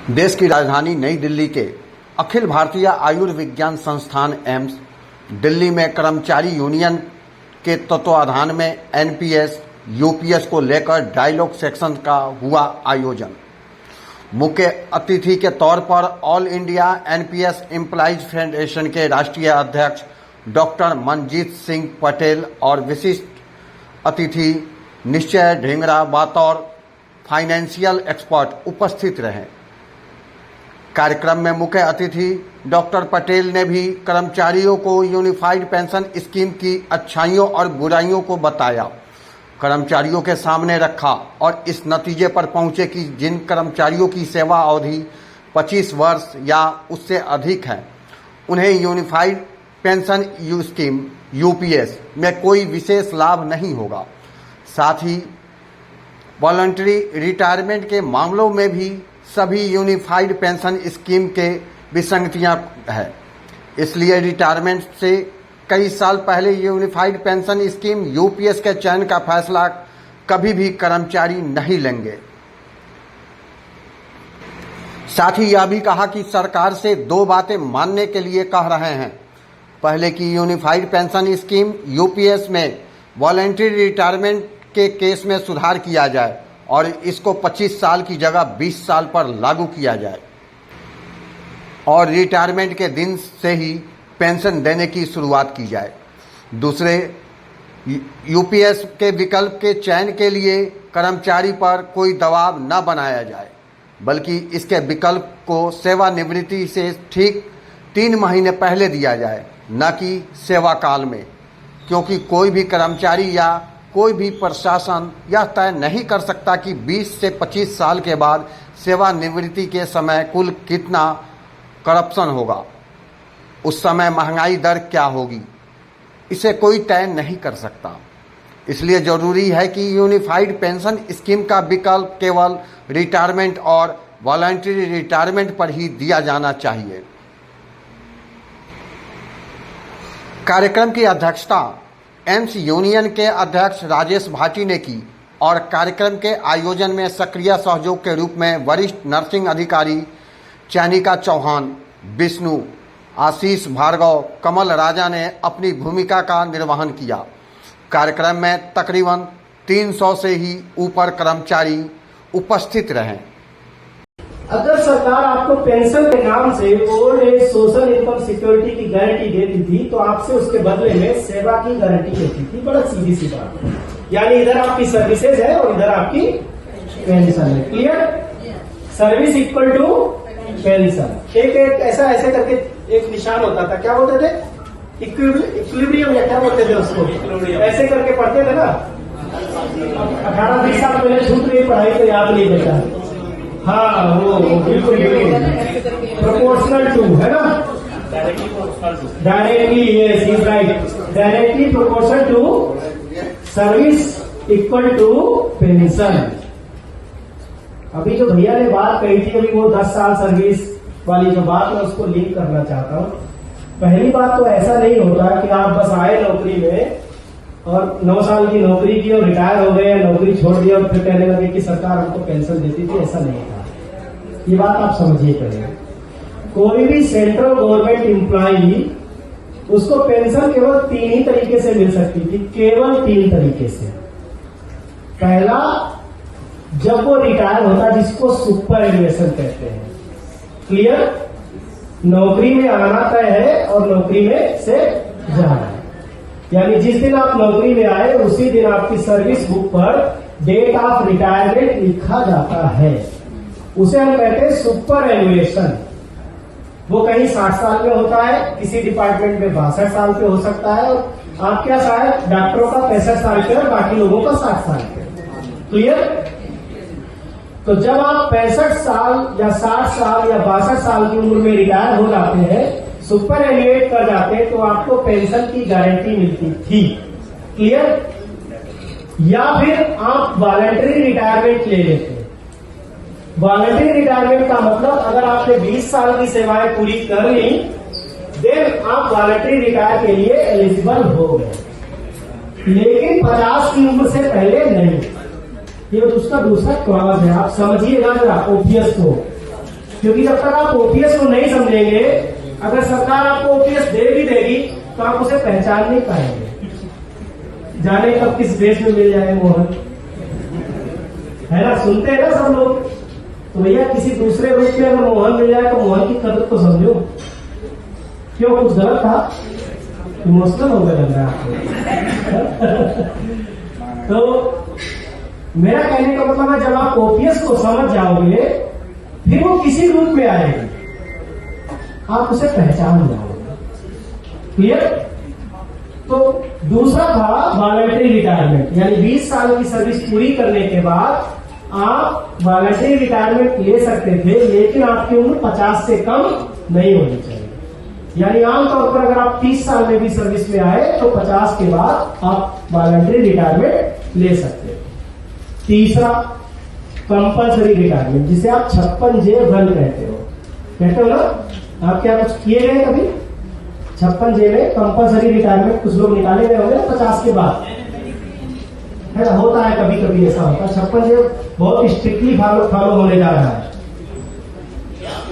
देश की राजधानी नई दिल्ली के अखिल भारतीय आयुर्विज्ञान संस्थान एम्स दिल्ली में कर्मचारी यूनियन के तत्वाधान में एनपीएस यूपीएस को लेकर डायलॉग सेक्शन का हुआ आयोजन। मुख्य अतिथि के तौर पर all India NPS employees federation के राष्ट्रीय अध्यक्ष डॉक्टर मनजीत सिंह पटेल और विशिष्ट अतिथि निश्चय ढींगरा बतौर फाइनेंशियल एक्सपर्ट उपस्थित रहे। कार्यक्रम में मुख्य अतिथि डॉक्टर पटेल ने भी कर्मचारियों को यूनिफाइड पेंशन स्कीम की अच्छाइयों और बुराइयों को बताया, कर्मचारियों के सामने रखा और इस नतीजे पर पहुंचे कि जिन कर्मचारियों की सेवा अवधि 25 वर्ष या उससे अधिक है, उन्हें यूनिफाइड पेंशन स्कीम यूपीएस में कोई विशेष लाभ नहीं होगा। साथ ही वॉलंटरी रिटायरमेंट के मामलों में भी सभी यूनिफाइड पेंशन स्कीम के विसंगतियां हैं। इसलिए रिटायरमेंट से कई साल पहले यूनिफाइड पेंशन स्कीम यूपीएस के चयन का फैसला कभी भी कर्मचारी नहीं लेंगे। साथ ही यह भी कहा कि सरकार से दो बातें मानने के लिए कह रहे हैं। पहले की यूनिफाइड पेंशन स्कीम यूपीएस में वॉलंटरी रिटायरमेंट के केस में सुधार किया जाए और इसको 25 साल की जगह 20 साल पर लागू किया जाए और रिटायरमेंट के दिन से ही पेंशन देने की शुरुआत की जाए। दूसरे, यूपीएस के विकल्प के चयन के लिए कर्मचारी पर कोई दबाव न बनाया जाए, बल्कि इसके विकल्प को सेवानिवृत्ति से ठीक 3 महीने पहले दिया जाए, न कि सेवा काल में, क्योंकि कोई भी कर्मचारी या कोई भी प्रशासन यह तय नहीं कर सकता कि 20 से 25 साल के बाद सेवानिवृत्ति के समय कुल कितना करप्शन होगा, उस समय महंगाई दर क्या होगी, इसे कोई तय नहीं कर सकता। इसलिए जरूरी है कि यूनिफाइड पेंशन स्कीम का विकल्प केवल रिटायरमेंट और वॉलंटरी रिटायरमेंट पर ही दिया जाना चाहिए। कार्यक्रम की अध्यक्षता एम्स यूनियन के अध्यक्ष राजेश भाटी ने की और कार्यक्रम के आयोजन में सक्रिय सहयोग के रूप में वरिष्ठ नर्सिंग अधिकारी चैनिका चौहान, विष्णु, आशीष भार्गव, कमल राजा ने अपनी भूमिका का निर्वहन किया। कार्यक्रम में तकरीबन 300 से ही ऊपर कर्मचारी उपस्थित रहे। अगर सरकार आपको पेंशन के नाम से old age social income security की गारंटी देती थी तो आपसे उसके बदले में सेवा की गारंटी देती थी। बड़ा सीधी सी बात है। यानी इधर आपकी सर्विसेज है और इधर आपकी पेंशन है। Clear? Service equal to pension. एक ऐसा ऐसे करके एक निशान होता था, क्या बोलते थे? इक्विलिब्रियम या क्या बोलते थे उसको? ऐसे करके पढ़ते थे ना। 18-20 साल पहले छूट रही पढ़ाई तो याद नहीं रहता। हाँ, वो बिल्कुल प्रोपोर्शनल टू है ना, directly, yes is right, directly proportional to service equal to pension. अभी जो भैया ने बात कही थी, अभी वो 10 साल सर्विस वाली जो बात है उसको लिंक करना चाहता हूँ। पहली बात तो ऐसा नहीं होता कि आप बस आए नौकरी में और 9 साल की नौकरी की और रिटायर हो गए या नौकरी छोड़ दी और फिर कहने लगे कि सरकार हमको पेंशन देती थी। ऐसा नहीं था। ये बात आप समझिए पहले। कोई भी सेंट्रल गवर्नमेंट एम्प्लॉई, उसको पेंशन केवल 3 ही तरीके से मिल सकती थी, केवल 3 तरीके से। पहला, जब वो रिटायर होता, जिसको सुपर एनुएशन कहते हैं। क्लियर? नौकरी में आना तय है और नौकरी में से जाना है। यानी जिस दिन आप नौकरी में आए उसी दिन आपकी सर्विस बुक पर डेट ऑफ रिटायरमेंट लिखा जाता है। उसे हम कहते हैं सुपर एनुएशन। वो कहीं 60 साल में होता है, किसी डिपार्टमेंट में 62 साल पे हो सकता है, और आप क्या शायद डॉक्टरों का 65 साल पे और बाकी लोगों का 60 साल पे। क्लियर? तो जब आप 65 साल या 60 साल या 62 साल की उम्र में रिटायर हो जाते हैं, सुपर एनुएट कर जाते, तो आपको पेंशन की गारंटी मिलती थी। क्लियर? या फिर आप वॉलंटरी रिटायरमेंट ले लेते। वॉलंटरी रिटायरमेंट का मतलब, अगर आपने 20 साल की सेवाएं पूरी कर ली, देन आप वॉलंटरी रिटायर के लिए एलिजिबल हो गए, लेकिन 50 की उम्र से पहले नहीं। ये उसका दूसरा क्लॉज है, आप समझिएगा जरा ओपीएस को। क्योंकि जब तक आप ओपीएस को नहीं समझेंगे, अगर सरकार आपको ओपीएस दे भी देगी तो आप उसे पहचान नहीं पाएंगे। जाने कब किस देश में मिल जाए मोहन, है ना, सुनते हैं ना सब लोग। तो भैया किसी दूसरे रूप में अगर मोहन मिल जाए तो मोहन की कदर तो समझो। क्यों, कुछ गलत था? इमोशनल हो गया लग रहा है आपको। तो मेरा कहने का मतलब है, जब आप ओपीएस को समझ जाओगे फिर वो किसी रूप में आएगी, आप उसे पहचान जाओगे। क्लियर? तो दूसरा था वॉलंटरी रिटायरमेंट, यानी 20 साल की सर्विस पूरी करने के बाद आप वॉलंटरी रिटायरमेंट ले सकते थे, लेकिन आपकी उम्र 50 से कम नहीं होनी चाहिए। यानी आमतौर पर अगर आप 30 साल में भी सर्विस में आए तो 50 के बाद आप वॉलंटरी रिटायरमेंट ले सकते हैं। तीसरा कंपल्सरी रिटायरमेंट, जिसे आप 56J रन कहते हो ना? आप क्या कुछ किए गए कभी? 56J में कंपल्सरी रिटायरमेंट कुछ लोग निकाले गए होंगे 50 के बाद, है ना? होता है कभी कभी ऐसा होता है। 56J बहुत स्ट्रिक्टली फॉलो होने जा रहा है।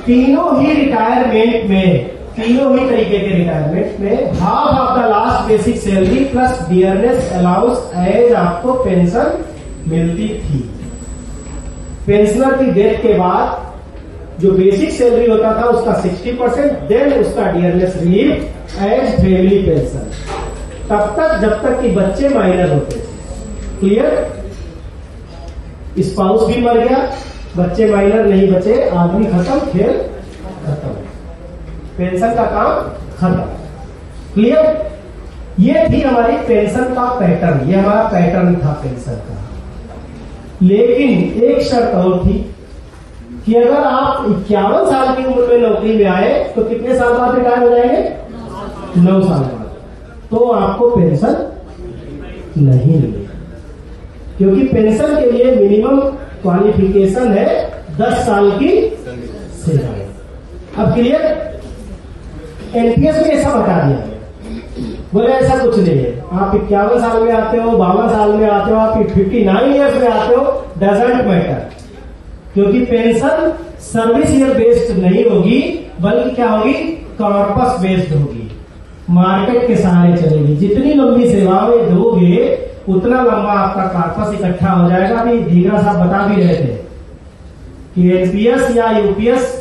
तीनों ही रिटायरमेंट में, तीनों ही तरीके के रिटायरमेंट में half of the last basic salary plus dearness allowance as आपको पेंशन मिलती थी। पेंशनर की डेथ के बाद जो बेसिक सैलरी होता था उसका 60%, देन उसका dearness relief as family pension, तब तक जब तक कि बच्चे माइनर होते थे। क्लियर? स्पाउस भी मर गया, बच्चे माइनर नहीं बचे, आदमी खत्म, खेल खत्म, पेंशन का काम खत्म। क्लियर? ये थी हमारी पेंशन का पैटर्न, ये हमारा पैटर्न था पेंशन का। लेकिन एक शर्त और थी कि अगर आप 51 साल की उम्र में नौकरी में आए तो कितने साल बाद रिटायर हो जाएंगे? 9 साल बाद, तो आपको पेंशन नहीं मिलेगी, क्योंकि पेंशन के लिए मिनिमम क्वालिफिकेशन है 10 साल की सेवा। अब क्लियर? एनपीएस में ऐसा बता दिया, बोले ऐसा कुछ नहीं है, आप 51 साल में आते हो, 52 साल में आते हो, आप 59 ईयर्स में आते हो, डजंट मैटर, क्योंकि पेंशन सर्विस ईयर बेस्ड नहीं होगी, बल्कि क्या होगी? कॉर्पस बेस्ड होगी, मार्केट के सहारे चलेगी। जितनी लंबी सेवाएं दोगे उतना लंबा आपका कॉर्पस इकट्ठा हो जाएगा। अभी धीरा साहब बता भी रहे थे कि एनपीएस या यूपीएस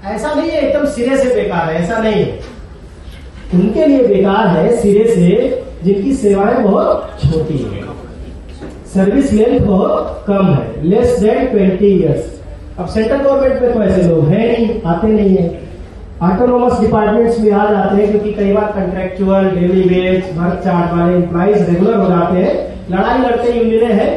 ऐसा नहीं है एकदम सिरे से बेकार है, ऐसा नहीं है। उनके लिए बेकार है सिरे से जिनकी सेवाएं बहुत छोटी है, सर्विस लेंथ बहुत कम है, लेस देन 20 ईयर्स। अब सेंट्रल गवर्नमेंट में तो ऐसे लोग हैं नहीं, आते नहीं है। ऑटोनोमस डिपार्टमेंट्स में आ जाते हैं, क्योंकि कई बार contractual, daily wage, work chart वाले एम्प्लॉइज रेगुलर हो जाते हैं, लड़ाई लड़ते यूनियनें हैं,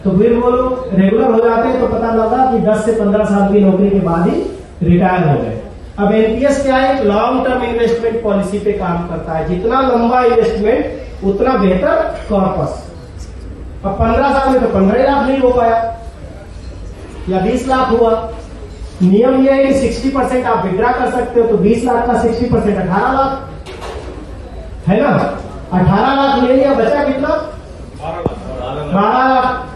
तो फिर वो लोग रेगुलर हो जाते हैं, तो पता लगा कि 10 से 15 साल की नौकरी के बाद ही रिटायर हो गए। अब एनपीएस क्या है? लॉन्ग टर्म इन्वेस्टमेंट पॉलिसी पे काम करता है, जितना लंबा इन्वेस्टमेंट उतना बेहतर कॉर्पस। अब 15 साल में तो 15 लाख नहीं हो पाया या 20 लाख हुआ। नियम यह है कि 60% आप विड्रा कर सकते हो, तो 20 लाख का 60% 18 लाख है ना? 18 लाख ले लिया, बचा कितना? 12 लाख।